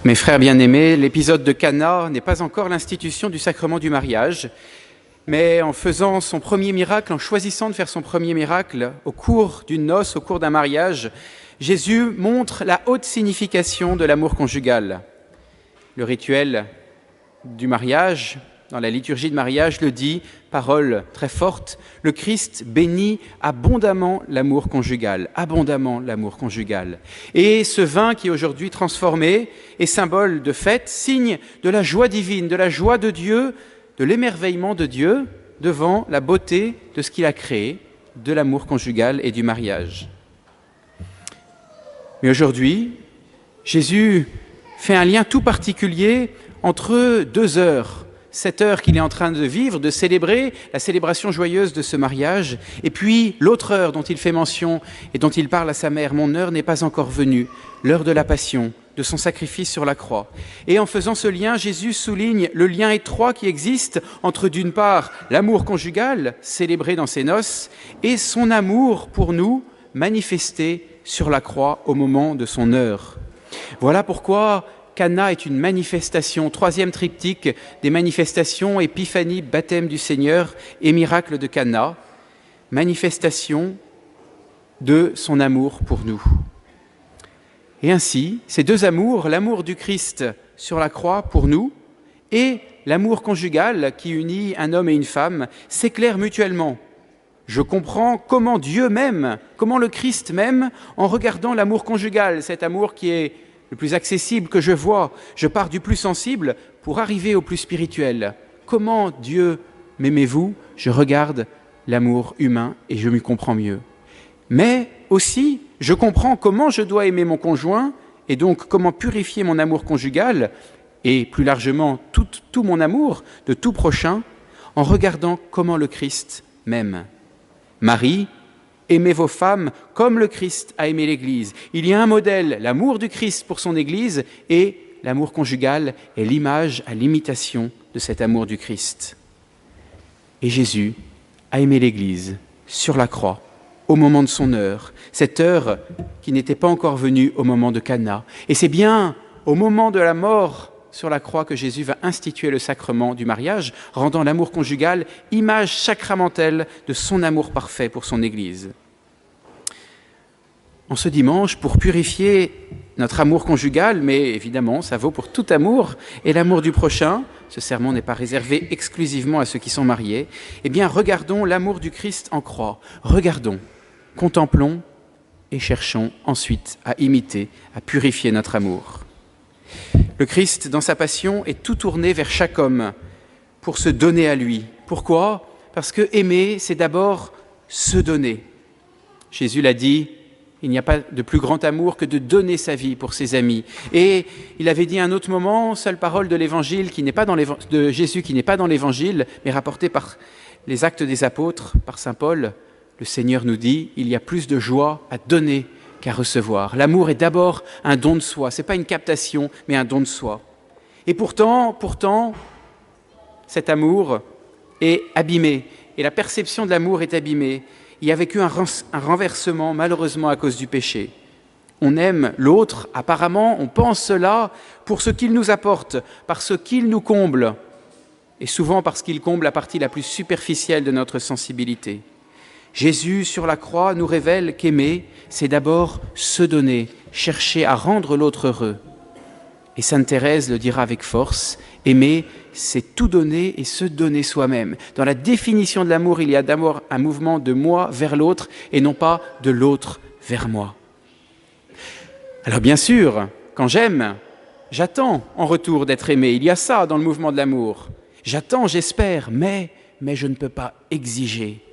Mes frères bien-aimés, l'épisode de Cana n'est pas encore l'institution du sacrement du mariage, mais en faisant son premier miracle, en choisissant de faire son premier miracle au cours d'une noce, au cours d'un mariage, Jésus montre la haute signification de l'amour conjugal. Le rituel du mariage, dans la liturgie de mariage, le dit, parole très forte, le Christ bénit abondamment l'amour conjugal, abondamment l'amour conjugal. Et ce vin qui est aujourd'hui transformé est symbole de fête, signe de la joie divine, de la joie de Dieu, de l'émerveillement de Dieu devant la beauté de ce qu'il a créé, de l'amour conjugal et du mariage. Mais aujourd'hui, Jésus fait un lien tout particulier entre 2 heures, cette heure qu'il est en train de vivre, de célébrer la célébration joyeuse de ce mariage, et puis l'autre heure dont il fait mention et dont il parle à sa mère, « Mon heure n'est pas encore venue », l'heure de la passion, de son sacrifice sur la croix. Et en faisant ce lien, Jésus souligne le lien étroit qui existe entre, d'une part, l'amour conjugal, célébré dans ses noces, et son amour pour nous, manifesté sur la croix au moment de son heure. Voilà pourquoi Cana est une manifestation, 3e triptyque des manifestations, épiphanie, baptême du Seigneur et miracle de Cana, manifestation de son amour pour nous. Et ainsi, ces 2 amours, l'amour du Christ sur la croix pour nous et l'amour conjugal qui unit un homme et une femme, s'éclairent mutuellement. Je comprends comment Dieu m'aime, comment le Christ m'aime en regardant l'amour conjugal, cet amour qui est le plus accessible que je vois. Je pars du plus sensible pour arriver au plus spirituel. Comment Dieu m'aimez-vous? Je regarde l'amour humain et je m'y comprends mieux. Mais aussi, je comprends comment je dois aimer mon conjoint et donc comment purifier mon amour conjugal et plus largement tout mon amour de tout prochain en regardant comment le Christ m'aime. Marie, aimez vos femmes comme le Christ a aimé l'Église. Il y a un modèle, l'amour du Christ pour son Église, et l'amour conjugal est l'image à l'imitation de cet amour du Christ. Et Jésus a aimé l'Église sur la croix, au moment de son heure, cette heure qui n'était pas encore venue au moment de Cana. Et c'est bien au moment de la mort sur la croix que Jésus va instituer le sacrement du mariage, rendant l'amour conjugal image sacramentelle de son amour parfait pour son Église. En ce dimanche, pour purifier notre amour conjugal, mais évidemment, ça vaut pour tout amour, et l'amour du prochain, ce sermon n'est pas réservé exclusivement à ceux qui sont mariés, eh bien, regardons l'amour du Christ en croix. Regardons, contemplons et cherchons ensuite à imiter, à purifier notre amour. Le Christ, dans sa passion, est tout tourné vers chaque homme pour se donner à lui. Pourquoi? Parce que aimer, c'est d'abord se donner. Jésus l'a dit, il n'y a pas de plus grand amour que de donner sa vie pour ses amis. Et il avait dit à un autre moment, seule parole de l'Évangile de Jésus qui n'est pas dans l'Évangile, mais rapportée par les Actes des Apôtres, par saint Paul, le Seigneur nous dit, il y a plus de joie à donner qu'à recevoir. L'amour est d'abord un don de soi. Ce n'est pas une captation, mais un don de soi. Et pourtant, cet amour est abîmé. Et la perception de l'amour est abîmée. Il y a vécu un renversement, malheureusement, à cause du péché. On aime l'autre, apparemment, on pense cela pour ce qu'il nous apporte, par ce qu'il nous comble. Et souvent parce qu'il comble la partie la plus superficielle de notre sensibilité. Jésus, sur la croix, nous révèle qu'aimer, c'est d'abord se donner, chercher à rendre l'autre heureux. Et sainte Thérèse le dira avec force, aimer, c'est tout donner et se donner soi-même. Dans la définition de l'amour, il y a d'abord un mouvement de moi vers l'autre et non pas de l'autre vers moi. Alors bien sûr, quand j'aime, j'attends en retour d'être aimé. Il y a ça dans le mouvement de l'amour. J'attends, j'espère, mais je ne peux pas exiger.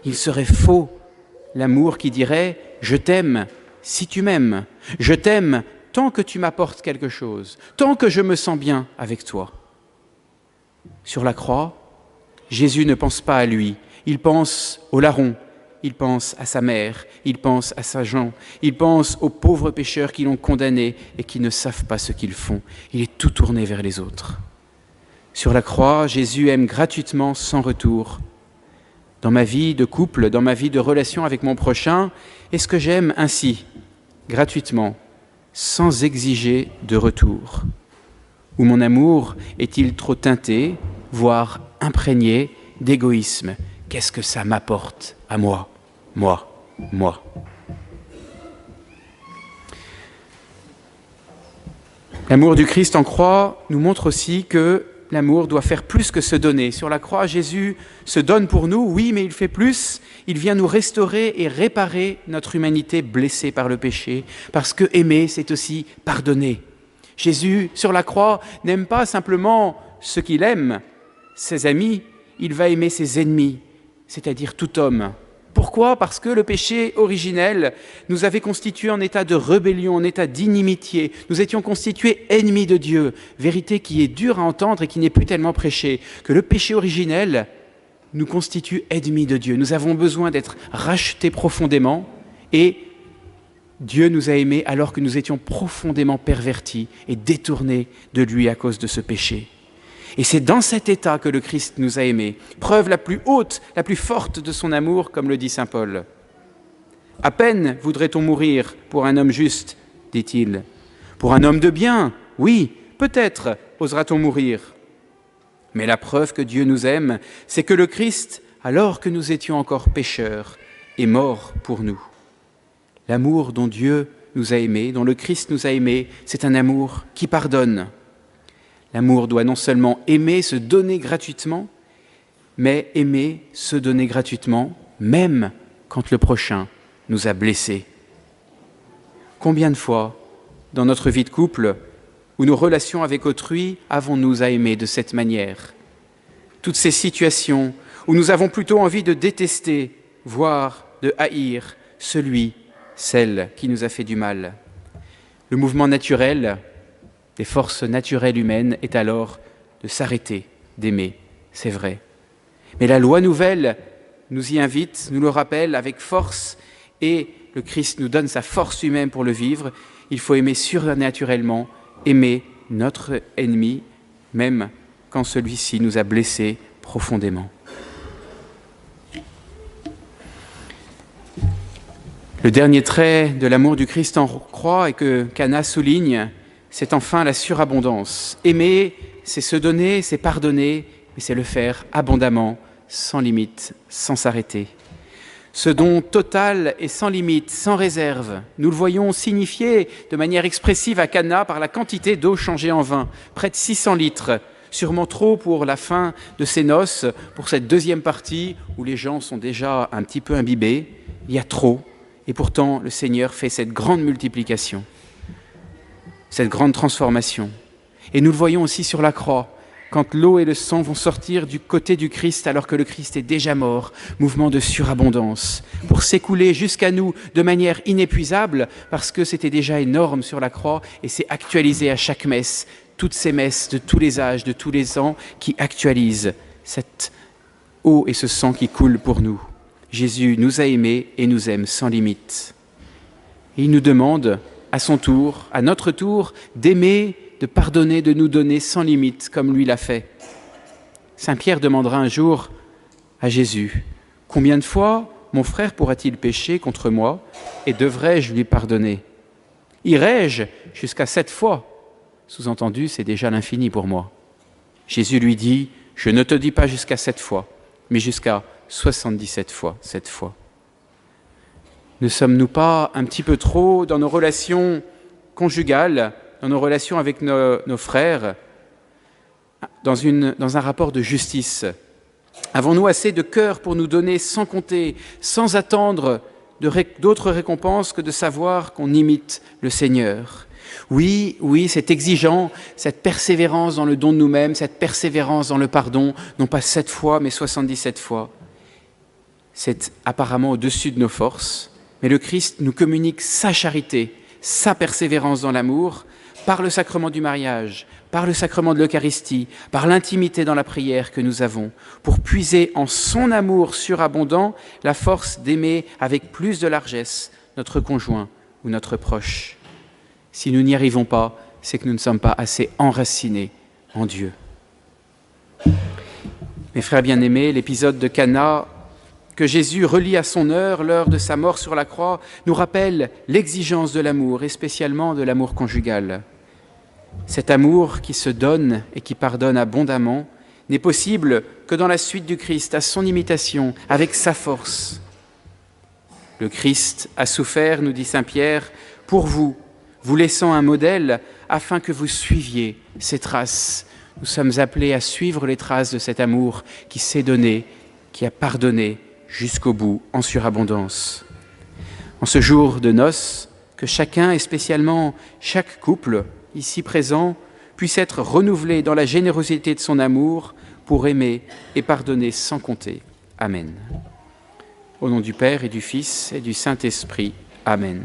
Il serait faux, l'amour qui dirait « je t'aime si tu m'aimes, je t'aime tant que tu m'apportes quelque chose, tant que je me sens bien avec toi ». Sur la croix, Jésus ne pense pas à lui, il pense au larron, il pense à sa mère, il pense à sa Jean, il pense aux pauvres pécheurs qui l'ont condamné et qui ne savent pas ce qu'ils font. Il est tout tourné vers les autres. Sur la croix, Jésus aime gratuitement sans retour. Dans ma vie de couple, dans ma vie de relation avec mon prochain, est-ce que j'aime ainsi, gratuitement, sans exiger de retour? Ou mon amour est-il trop teinté, voire imprégné d'égoïsme? Qu'est-ce que ça m'apporte à moi? Moi. L'amour du Christ en croix nous montre aussi que l'amour doit faire plus que se donner. Sur la croix, Jésus se donne pour nous, oui, mais il fait plus. Il vient nous restaurer et réparer notre humanité blessée par le péché, parce que aimer, c'est aussi pardonner. Jésus, sur la croix, n'aime pas simplement ceux qu'il aime, ses amis, il va aimer ses ennemis, c'est-à-dire tout homme. Pourquoi ? Parce que le péché originel nous avait constitués en état de rébellion, en état d'inimitié. Nous étions constitués ennemis de Dieu. Vérité qui est dure à entendre et qui n'est plus tellement prêchée. Que le péché originel nous constitue ennemis de Dieu. Nous avons besoin d'être rachetés profondément et Dieu nous a aimés alors que nous étions profondément pervertis et détournés de lui à cause de ce péché. Et c'est dans cet état que le Christ nous a aimés, preuve la plus haute, la plus forte de son amour, comme le dit saint Paul. « À peine voudrait-on mourir pour un homme juste, dit-il. Pour un homme de bien, oui, peut-être osera-t-on mourir. Mais la preuve que Dieu nous aime, c'est que le Christ, alors que nous étions encore pécheurs, est mort pour nous. L'amour dont Dieu nous a aimés, dont le Christ nous a aimés, c'est un amour qui pardonne. L'amour doit non seulement aimer, se donner gratuitement, mais aimer, se donner gratuitement, même quand le prochain nous a blessés. Combien de fois, dans notre vie de couple, ou nos relations avec autrui, avons-nous à aimer de cette manière? Toutes ces situations où nous avons plutôt envie de détester, voire de haïr celle qui nous a fait du mal. Le mouvement naturel des forces naturelles humaines est alors de s'arrêter d'aimer, c'est vrai. Mais la loi nouvelle nous y invite, nous le rappelle avec force, et le Christ nous donne sa force humaine pour le vivre. Il faut aimer surnaturellement, aimer notre ennemi, même quand celui-ci nous a blessés profondément. Le dernier trait de l'amour du Christ en croix et que Cana souligne, c'est enfin la surabondance. Aimer, c'est se donner, c'est pardonner, mais c'est le faire abondamment, sans limite, sans s'arrêter. Ce don total et sans limite, sans réserve, nous le voyons signifié de manière expressive à Cana par la quantité d'eau changée en vin, près de 600 litres, sûrement trop pour la fin de ces noces, pour cette deuxième partie où les gens sont déjà un petit peu imbibés. Il y a trop, et pourtant le Seigneur fait cette grande multiplication. Cette grande transformation. Et nous le voyons aussi sur la croix, quand l'eau et le sang vont sortir du côté du Christ alors que le Christ est déjà mort, mouvement de surabondance, pour s'écouler jusqu'à nous de manière inépuisable, parce que c'était déjà énorme sur la croix et c'est actualisé à chaque messe, toutes ces messes de tous les âges, de tous les ans, qui actualisent cette eau et ce sang qui coule pour nous. Jésus nous a aimés et nous aime sans limite. Et il nous demande à son tour, à notre tour, d'aimer, de pardonner, de nous donner sans limite, comme lui l'a fait. Saint Pierre demandera un jour à Jésus, « Combien de fois mon frère pourra-t-il pécher contre moi et devrais-je lui pardonner? Irai-je jusqu'à 7 fois ?» Sous-entendu, c'est déjà l'infini pour moi. Jésus lui dit, « Je ne te dis pas jusqu'à 7 fois, mais jusqu'à 77 fois, 7 fois. » Ne sommes-nous pas un petit peu trop dans nos relations conjugales, dans nos relations avec nos frères, dans un rapport de justice? Avons-nous assez de cœur pour nous donner sans compter, sans attendre d'autres récompenses que de savoir qu'on imite le Seigneur? Oui, c'est exigeant, cette persévérance dans le don de nous-mêmes, cette persévérance dans le pardon, non pas 7 fois, mais 77 fois. C'est apparemment au-dessus de nos forces. Mais le Christ nous communique sa charité, sa persévérance dans l'amour, par le sacrement du mariage, par le sacrement de l'Eucharistie, par l'intimité dans la prière que nous avons, pour puiser en son amour surabondant la force d'aimer avec plus de largesse notre conjoint ou notre proche. Si nous n'y arrivons pas, c'est que nous ne sommes pas assez enracinés en Dieu. Mes frères bien-aimés, l'épisode de Cana que Jésus relie à son heure, l'heure de sa mort sur la croix, nous rappelle l'exigence de l'amour, et spécialement de l'amour conjugal. Cet amour qui se donne et qui pardonne abondamment n'est possible que dans la suite du Christ, à son imitation, avec sa force. Le Christ a souffert, nous dit saint Pierre, pour vous, vous laissant un modèle afin que vous suiviez ses traces. Nous sommes appelés à suivre les traces de cet amour qui s'est donné, qui a pardonné jusqu'au bout, en surabondance. En ce jour de noces, que chacun, et spécialement chaque couple ici présent, puisse être renouvelé dans la générosité de son amour pour aimer et pardonner sans compter. Amen. Au nom du Père et du Fils et du Saint-Esprit. Amen.